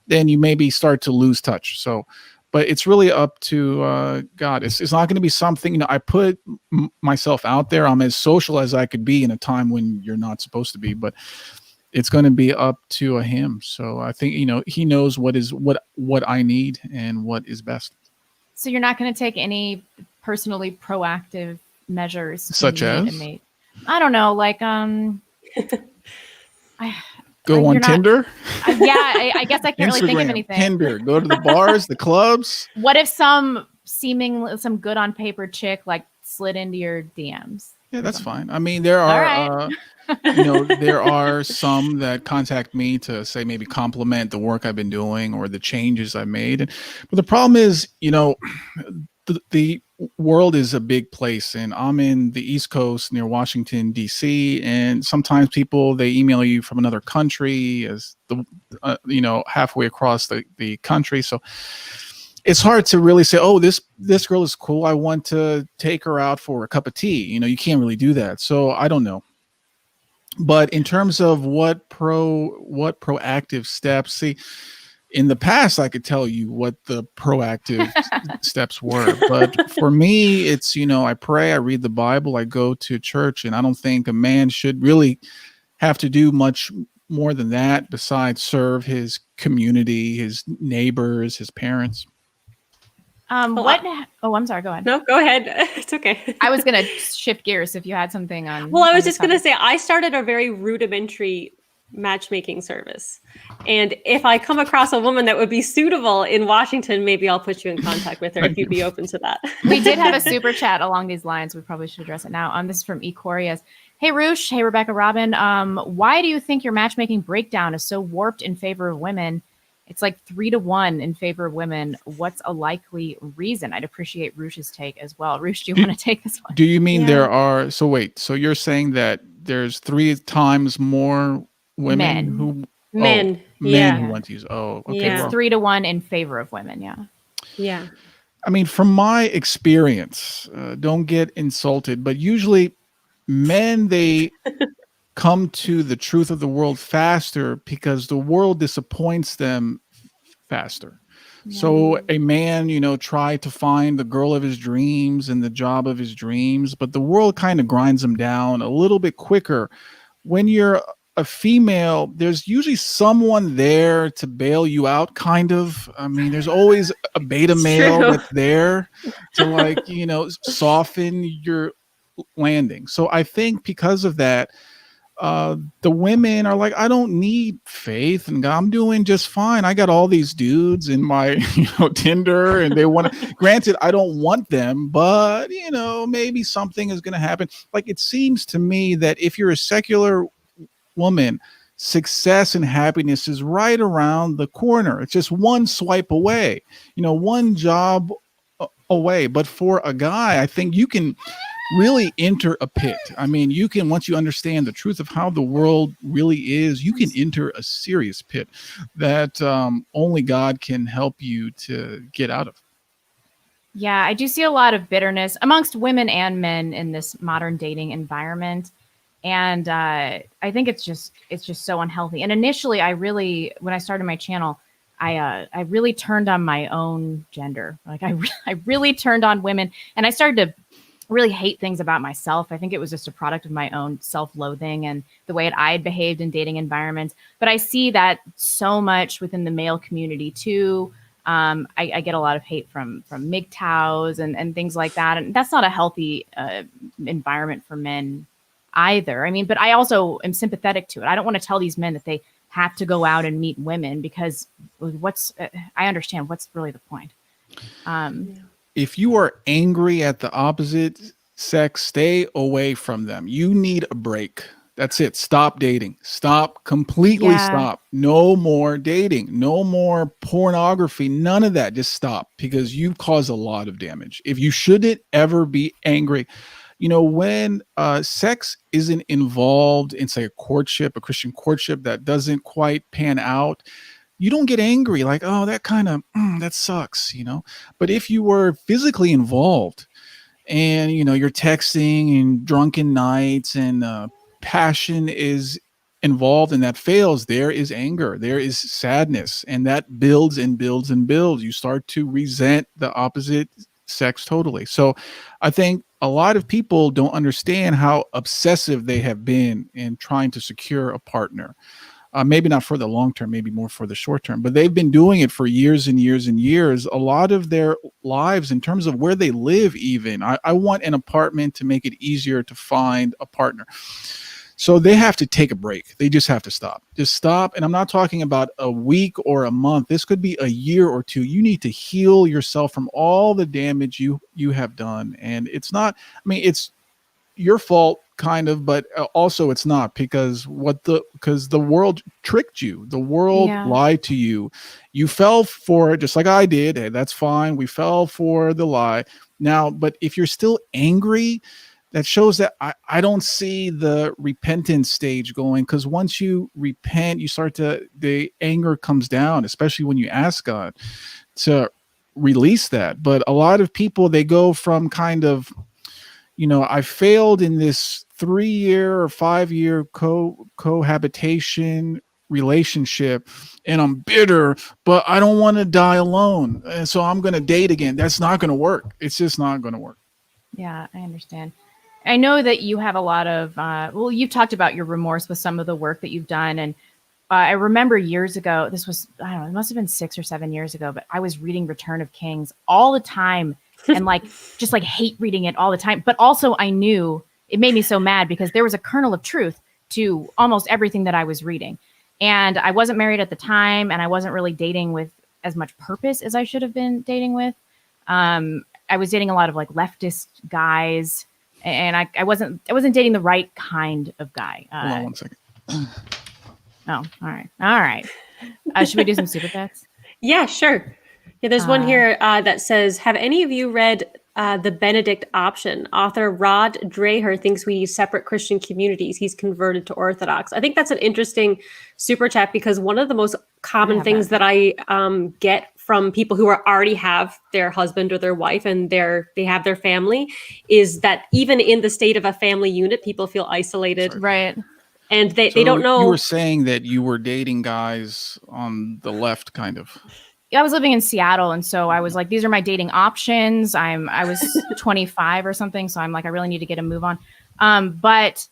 then you maybe start to lose touch. So, but it's really up to God. It's not going to be something, I put myself out there. I'm as social as I could be in a time when you're not supposed to be, but it's going to be up to him. So I think, he knows what I need and what is best. So you're not going to take any personally proactive measures, such as, I don't know, like, go on Tinder? I guess I can't really think of anything. Tinder, go to the bars, the clubs. What if some good on paper chick like slid into your DMs? Yeah, that's fine. I mean, there are, there are some that contact me to say, maybe compliment the work I've been doing or the changes I made. But the problem is, the world is a big place, and I'm in the East Coast near Washington, D.C. And sometimes they email you from another country as halfway across the country. So it's hard to really say, oh, this girl is cool, I want to take her out for a cup of tea. You can't really do that. So I don't know. But in terms of what proactive steps, see, in the past, I could tell you what the proactive steps were. But for me, it's, I pray, I read the Bible, I go to church, and I don't think a man should really have to do much more than that besides serve his community, his neighbors, his parents. I'm sorry, go ahead. No, go ahead. It's okay. I was going to shift gears if you had something on. Well, I was just going to say, I started a very rudimentary matchmaking service. And if I come across a woman that would be suitable in Washington, maybe I'll put you in contact with her if you'd be open to that. We did have a super chat along these lines. We probably should address it now. This is from Ecorias. Hey, Roosh. Hey, Rebecca, Robyn. Why do you think your matchmaking breakdown is so warped in favor of women? It's like 3-1 in favor of women. What's a likely reason? I'd appreciate Roosh's take as well. Roosh, do you want to take this one? Do you mean there are, so you're saying that there's 3 times more women who want to use, okay. It's 3-1 in favor of women, Yeah. I mean, from my experience, don't get insulted, but usually men, they come to the truth of the world faster because the world disappoints them faster. Yeah. So a man, tried to find the girl of his dreams and the job of his dreams, but the world kind of grinds him down a little bit quicker. When you're a female, there's usually someone there to bail you out, kind of. I mean, there's always a beta male that's there to soften your landing. So I think because of that, the women are like, I don't need faith and God, I'm doing just fine. I got all these dudes in my Tinder, and they want to, granted, I don't want them, but maybe something is going to happen. Like, it seems to me that if you're a secular woman, success and happiness is right around the corner. It's just one swipe away, one job away. But for a guy, I think you can really enter a pit. I mean, once you understand the truth of how the world really is, you can enter a serious pit that only God can help you to get out of. Yeah, I do see a lot of bitterness amongst women and men in this modern dating environment. And I think it's just so unhealthy. And initially, when I started my channel, I really turned on my own gender. Like, I really turned on women, and I started to really hate things about myself. I think it was just a product of my own self-loathing and the way I had behaved in dating environments. But I see that so much within the male community too. I get a lot of hate from MGTOWs and things like that. And that's not a healthy environment for men either. I mean, but I also am sympathetic to it. I don't want to tell these men that they have to go out and meet women, because I understand what's really the point. If you are angry at the opposite sex, stay away from them. You need a break. That's it. Stop dating. Stop. Completely stop. No more dating. No more pornography. None of that. Just stop, because you've caused a lot of damage. If you shouldn't ever be angry, when sex isn't involved in, say, a Christian courtship that doesn't quite pan out, you don't get angry like, oh, that kind of, that sucks, But if you were physically involved and, you're texting and drunken nights and passion is involved and that fails, there is anger, there is sadness, and that builds and builds and builds. You start to resent the opposite sex totally. So I think a lot of people don't understand how obsessive they have been in trying to secure a partner. Maybe not for the long term, maybe more for the short term, but they've been doing it for years and years and years. A lot of their lives, in terms of where they live, even, I want an apartment to make it easier to find a partner. So they have to take a break. They just have to stop. Just stop. And I'm not talking about a week or a month. This could be a year or two. You need to heal yourself from all the damage you have done. And it's not, it's your fault kind of, but also it's not, because the world tricked you. The world lied to you. You fell for it just like I did. Hey, that's fine. We fell for the lie. Now, but if you're still angry, that shows that I don't see the repentance stage going, because once you repent, the anger comes down, especially when you ask God to release that. But a lot of people, they go from kind of, I failed in this 3-year or 5-year cohabitation relationship and I'm bitter, but I don't want to die alone. And so I'm going to date again. That's not going to work. It's just not going to work. Yeah, I understand. I know that you have a lot of, you've talked about your remorse with some of the work that you've done. And I remember years ago, this was, I don't know, it must have been 6 or 7 years ago, but I was reading Return of Kings all the time and just hate reading it all the time. But also I knew it made me so mad because there was a kernel of truth to almost everything that I was reading. And I wasn't married at the time, and I wasn't really dating with as much purpose as I should have been dating with. I was dating a lot of leftist guys, and I wasn't dating the right kind of guy. Hold on 1 second. Oh, all right. Should we do some super chats? Yeah, sure. Yeah, there's one here that says, have any of you read The Benedict Option? Author Rod Dreher thinks we use separate Christian communities. He's converted to Orthodox. I think that's an interesting super chat, because one of the most common things that I get from people who already have their husband or their wife and they have their family is that even in the state of a family unit, people feel isolated. Right. And they don't know. You were saying that you were dating guys on the left, kind of. I was living in Seattle, and so I was like, these are my dating options. I was 25 or something, so I'm like, I really need to get a move on. But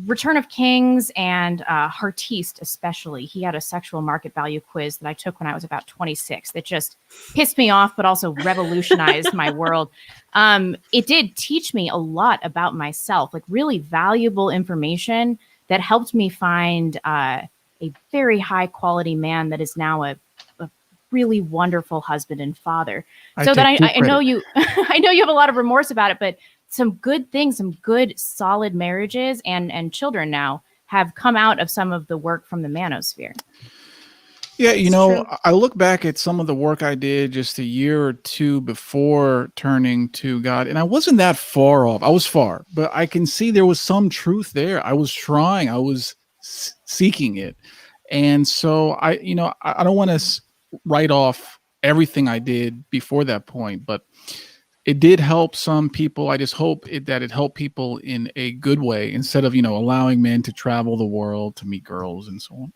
Return of Kings and Heartiste especially, he had a sexual market value quiz that I took when I was about 26 that just pissed me off, but also revolutionized my world. It did teach me a lot about myself, really valuable information that helped me find a very high quality man that is now a really wonderful husband and father. I know you I know you have a lot of remorse about it, but some good things, some good solid marriages and children now have come out of some of the work from the Manosphere. Yeah, I look back at some of the work I did just a year or two before turning to God, and I wasn't that far off. I was far, but I can see there was some truth there. I was trying, I was seeking it. And so I don't want to write off everything I did before that point, but it did help some people. I just hope that it helped people in a good way, instead of, allowing men to travel the world to meet girls and so on.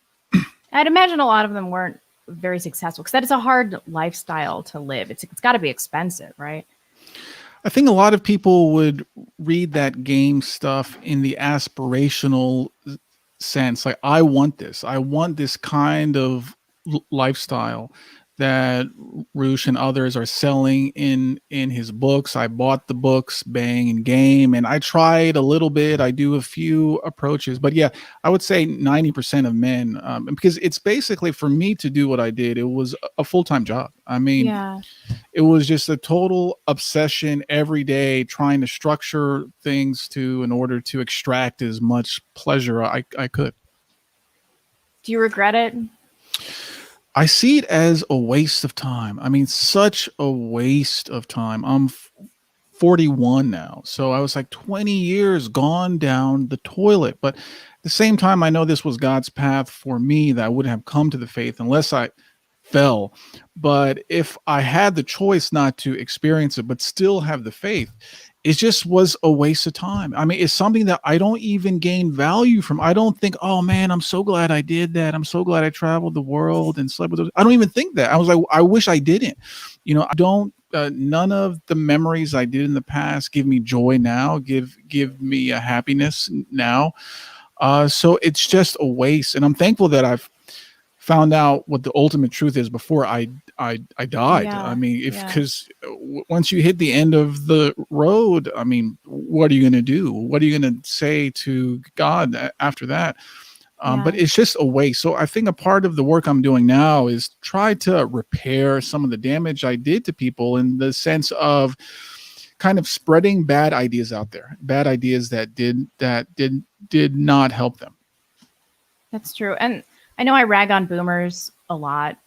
I'd imagine a lot of them weren't very successful, because that is a hard lifestyle to live. It's got to be expensive, right? I think a lot of people would read that game stuff in the aspirational sense. Like, I want this kind of lifestyle that Roosh and others are selling in his books. I bought the books, Bang and Game, and I tried a little bit. I do a few approaches, but yeah, I would say 90% of men, because it's basically, for me to do what I did, it was a full-time job. I mean, Yeah. it was just a total obsession every day, trying to structure things in order to extract as much pleasure I could. Do you regret it? I see it as a waste of time. I mean, such a waste of time. I'm 41 now. So I was like 20 years gone down the toilet. But at the same time, I know this was God's path for me, that I wouldn't have come to the faith unless I fell. But if I had the choice not to experience it, but still have the faith, it just was a waste of time. I mean, it's something that I don't even gain value from. I don't think, oh man, I'm so glad I did that. I'm so glad I traveled the world and slept with those. I don't even think that. I was like, I wish I didn't. I don't, none of the memories I did in the past give me joy now, give me a happiness now. So it's just a waste. And I'm thankful that I've found out what the ultimate truth is before I died. Yeah, I mean, because once you hit the end of the road, I mean, what are you going to do? What are you going to say to God after that? But it's just a waste. So I think a part of the work I'm doing now is try to repair some of the damage I did to people, in the sense of kind of spreading bad ideas out there, bad ideas that did not help them. That's true. And I know I rag on boomers a lot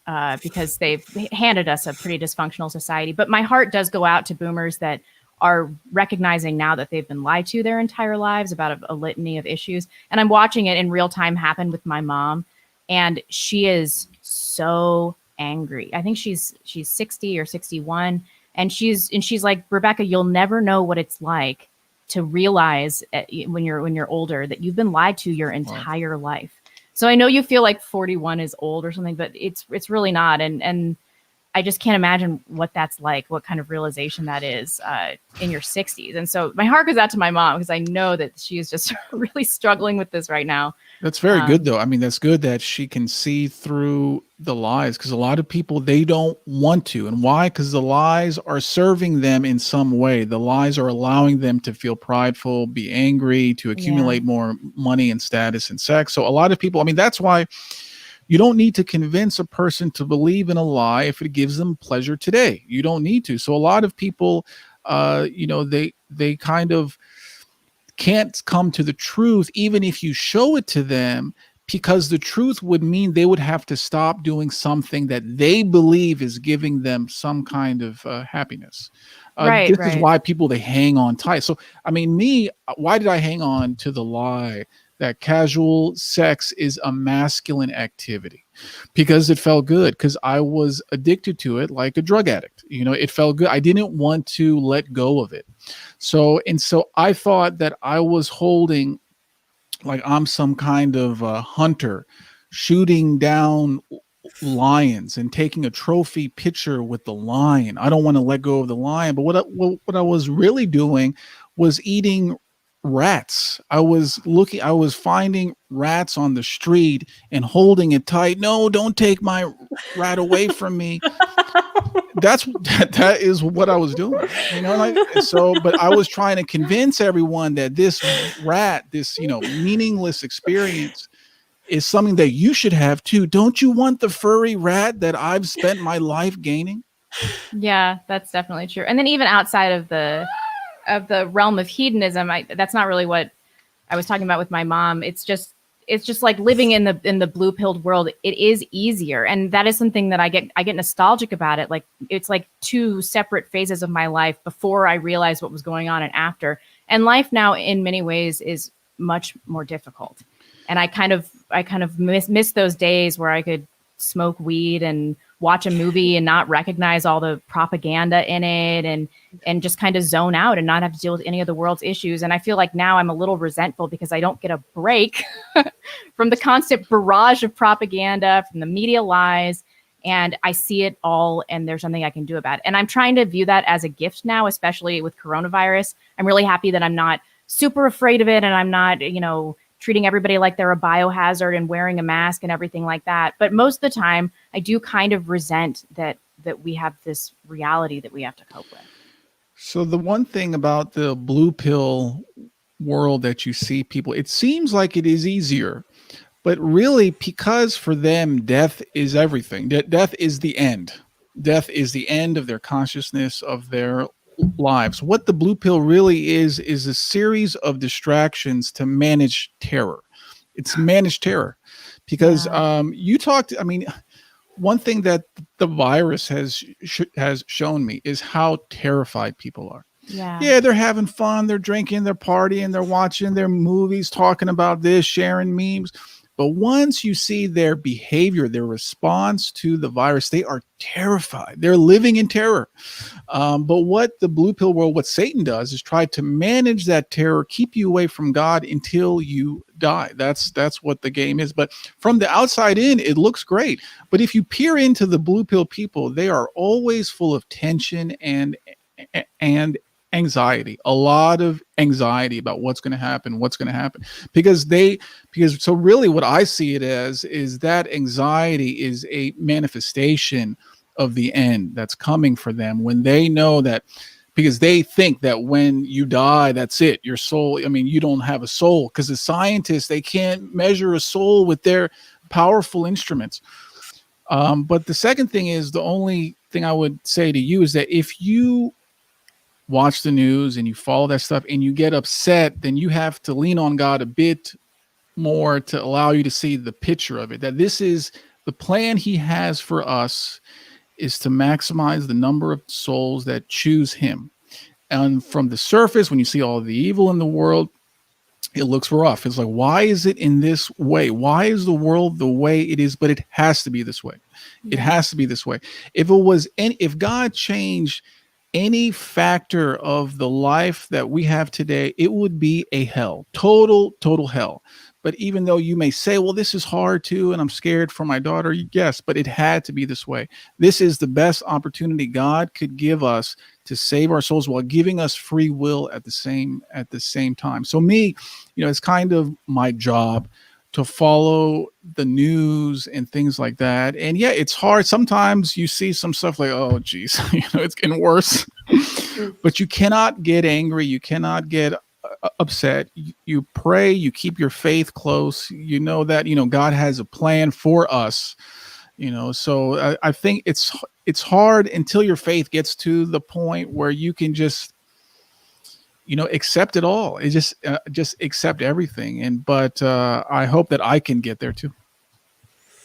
because they've handed us a pretty dysfunctional society, but my heart does go out to boomers that are recognizing now that they've been lied to their entire lives about a litany of issues. And I'm watching it in real time happen with my mom, and she is so angry. I think she's 60 or 61, and she's like, Rebecca, you'll never know what it's like to realize when you're older that you've been lied to your entire life. So I know you feel like 41 is old or something, but it's really not. And I just can't imagine what that's like, what kind of realization that is in your 60s. And so my heart goes out to my mom, because I know that she is just really struggling with this right now. That's very good, though. I mean, that's good that she can see through the lies, because a lot of people, they don't want to. And why? Because the lies are serving them in some way. The lies are allowing them to feel prideful, be angry, to accumulate more money and status and sex. So a lot of people, I mean, that's why you don't need to convince a person to believe in a lie if it gives them pleasure today. You don't need to. So a lot of people, they kind of can't come to the truth, even if you show it to them, because the truth would mean they would have to stop doing something that they believe is giving them some kind of happiness. This is why people, they hang on tight. So, I mean, why did I hang on to the lie that casual sex is a masculine activity? Because it felt good, because I was addicted to it like a drug addict. It felt good. I didn't want to let go of it. So I thought that I was holding, like I'm some kind of hunter shooting down lions and taking a trophy picture with the lion. I don't want to let go of the lion. But what I was really doing was eating rats. I was finding rats on the street and holding it tight. No, don't take my rat away from me. That is what I was doing, but I was trying to convince everyone that this rat, this, meaningless experience is something that you should have too. Don't you want the furry rat that I've spent my life gaining? Yeah, that's definitely true. And then even outside of the realm of hedonism, that's not really what I was talking about with my mom. It's just like living in the blue pilled world. It is easier, and that is something that I get nostalgic about it. Like, it's like two separate phases of my life, before I realized what was going on and after. And life now, in many ways, is much more difficult. And I kind of miss those days where I could smoke weed and watch a movie and not recognize all the propaganda in it, and just kind of zone out and not have to deal with any of the world's issues. And I feel like now I'm a little resentful because I don't get a break from the constant barrage of propaganda, from the media lies, and I see it all, and there's something I can do about it. And I'm trying to view that as a gift now, especially with coronavirus. I'm really happy that I'm not super afraid of it, and I'm not, treating everybody like they're a biohazard and wearing a mask and everything like that. But most of the time, I do kind of resent that we have this reality that we have to cope with. So the one thing about the blue pill world that you see people, it seems like it is easier, but really because for them, death is everything. Death is the end. Death is the end of their consciousness, of their lives. What the blue pill really is a series of distractions to manage terror. It's managed terror because you talked, I mean, one thing that the virus has shown me is how terrified people are. Yeah, they're having fun, they're drinking, they're partying, they're watching their movies, talking about this, sharing memes. But once you see their behavior, their response to the virus, they are terrified. They're living in terror. But what the blue pill world, what Satan does is try to manage that terror, keep you away from God until you die. That's what the game is. But from the outside in, it looks great. But if you peer into the blue pill people, they are always full of tension and anxiety, a lot of anxiety about what's going to happen, because so really what I see it as is that anxiety is a manifestation of the end that's coming for them when they know that, because they think that when you die, that's it, your soul. I mean, you don't have a soul, because the scientists, they can't measure a soul with their powerful instruments. But the second thing is, the only thing I would say to you is that if you watch the news and you follow that stuff and you get upset, then you have to lean on God a bit more to allow you to see the picture of it, that this is the plan he has for us, is to maximize the number of souls that choose him. And from the surface, when you see all the evil in the world, it looks rough. It's like, why is it in this way? Why is the world the way it is? But it has to be this way. It has to be this way. If God changed any factor of the life that we have today, it would be a hell, total hell. But even though you may say, well, this is hard too, and I'm scared for my daughter, yes, but it had to be this way. This is the best opportunity God could give us to save our souls while giving us free will at the same time. So me, it's kind of my job to follow the news and things like that. And yeah, it's hard. Sometimes you see some stuff like, oh, geez, it's getting worse. But you cannot get angry. You cannot get upset. You pray. You keep your faith close. You know that, God has a plan for us. So I think it's hard until your faith gets to the point where you can just accept it all. It just accept everything. But I hope that I can get there too.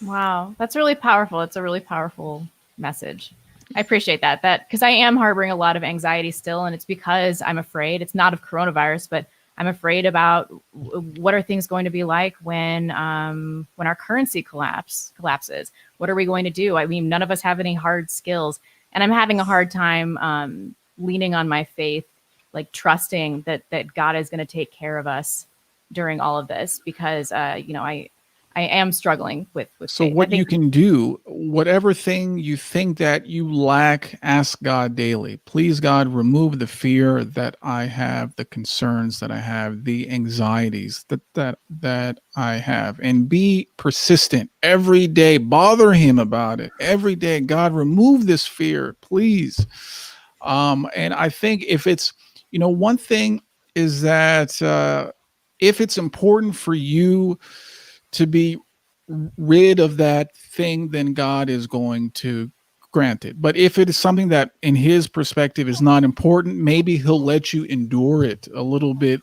Wow. That's really powerful. It's a really powerful message. I appreciate that because I am harboring a lot of anxiety still. And it's because I'm afraid. It's not of coronavirus, but I'm afraid about what are things going to be like when our currency collapses. What are we going to do? I mean, none of us have any hard skills, and I'm having a hard time leaning on my faith, like trusting that God is going to take care of us during all of this, because I am struggling with so faith. What you can do, whatever thing you think that you lack, ask God daily. Please, God, remove the fear that I have, the concerns that I have, the anxieties that I have, and be persistent every day. Bother him about it every day. God, remove this fear, please. And I think if it's, one thing is that if it's important for you to be rid of that thing, then God is going to grant it. But if it is something that in his perspective is not important, maybe he'll let you endure it a little bit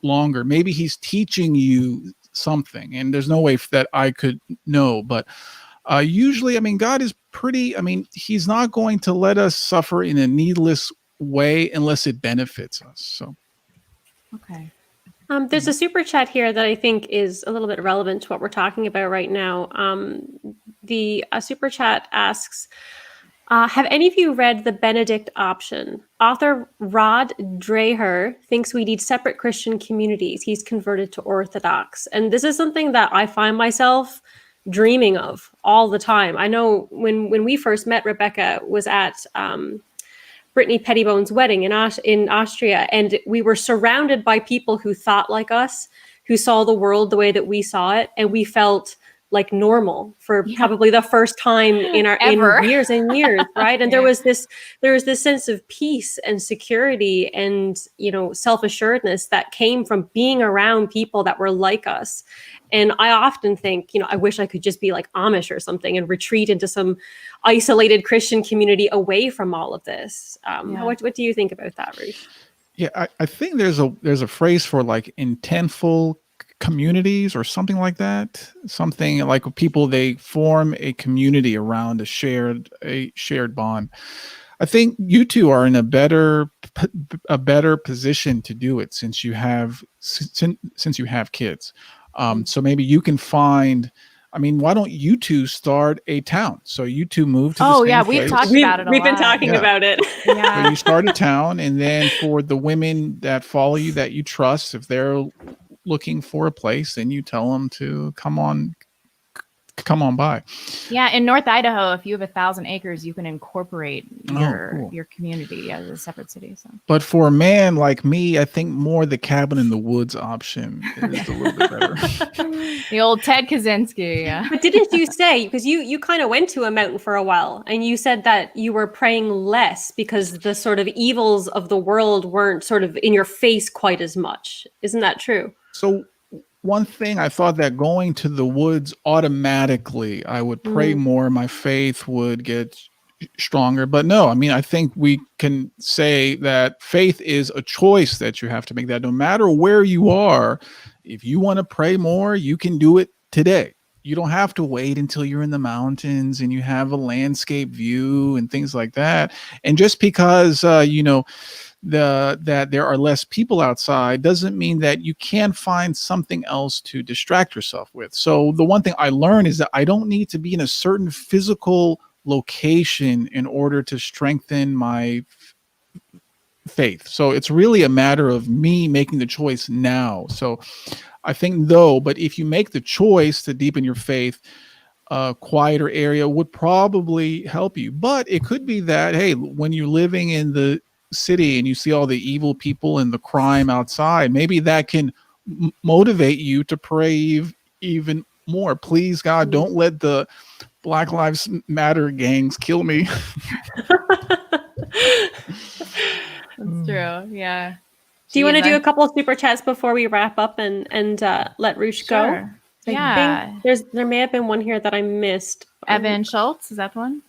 longer. Maybe he's teaching you something, and there's no way that I could know. But usually, God is he's not going to let us suffer in a needless way unless it benefits us. So, okay. There's a super chat here that I think is a little bit relevant to what we're talking about right now. The super chat asks, have any of you read The Benedict Option? Author Rod Dreher thinks we need separate Christian communities. He's converted to Orthodox. And this is something that I find myself dreaming of all the time. I know when we first met, Rebecca was at Brittany Pettibone's wedding in Austria, and we were surrounded by people who thought like us, who saw the world the way that we saw it, and we felt like normal for probably the first time in our in years and years, right? And there was this sense of peace and security and, you know, self-assuredness that came from being around people that were like us. And I often think, you know, I wish I could just be like Amish or something and retreat into some isolated Christian community away from all of this. What do you think about that, Roosh? Yeah, I think there's a phrase for like intentful communities or something like that. Something like people, they form a community around a shared bond. I think you two are in a better position to do it since you have kids. So maybe you can find. I mean, why don't you two start a town? So you two move to the same place. We've talked about it a lot. We've been talking about it. Yeah. So you start a town, and then for the women that follow you, that you trust, if they're looking for a place, then you tell them to come on by. Yeah, in North Idaho, if you have 1,000 acres, you can incorporate your community as a separate city. So, but for a man like me, I think more the cabin in the woods option is a little bit better. The old Ted Kaczynski. Yeah. But didn't you say, because you kind of went to a mountain for a while, and you said that you were praying less because the sort of evils of the world weren't sort of in your face quite as much? Isn't that true? So one thing, I thought that going to the woods automatically, I would pray more, my faith would get stronger. But no, I mean, I think we can say that faith is a choice that you have to make, that no matter where you are, if you want to pray more, you can do it today. You don't have to wait until you're in the mountains and you have a landscape view and things like that. And just because, that there are less people outside doesn't mean that you can't find something else to distract yourself with. So the one thing I learned is that I don't need to be in a certain physical location in order to strengthen my faith. So it's really a matter of me making the choice now. So I think but if you make the choice to deepen your faith, a quieter area would probably help you. But it could be that, hey, when you're living in the city and you see all the evil people and the crime outside, maybe that can motivate you to pray even more. Please, God, don't let the Black Lives Matter gangs kill me. That's true. Yeah. Do you want to do a couple of super chats before we wrap up and let Roosh go? Yeah. There may have been one here that I missed. Evan Schultz, is that the one?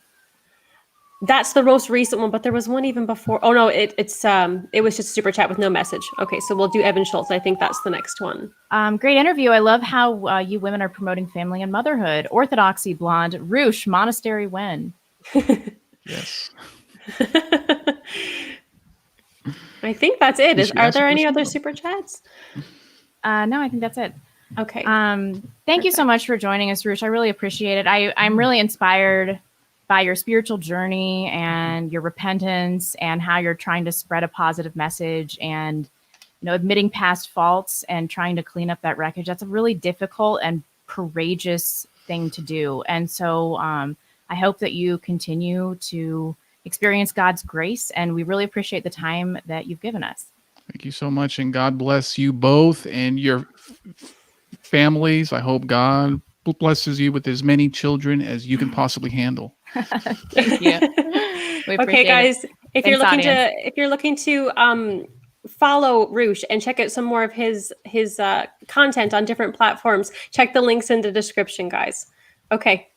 That's the most recent one, but there was one even before. Oh no, it was just a super chat with no message. Okay, so we'll do Evan Schultz. I think that's the next one. Great interview. I love how you women are promoting family and motherhood. Orthodoxy, blonde. Roosh, monastery when? Yes. I think that's it. Are there any other super chats? No, I think that's it. Okay. Thank you so much for joining us, Roosh. I really appreciate it. I'm really inspired by your spiritual journey and your repentance and how you're trying to spread a positive message and, admitting past faults and trying to clean up that wreckage. That's a really difficult and courageous thing to do. And so I hope that you continue to experience God's grace, and we really appreciate the time that you've given us. Thank you so much, and God bless you both and your families. I hope God blesses you with as many children as you can possibly handle. Thank you. Okay, guys, if you're looking to follow Roosh and check out some more of his content on different platforms, check the links in the description, guys. Okay,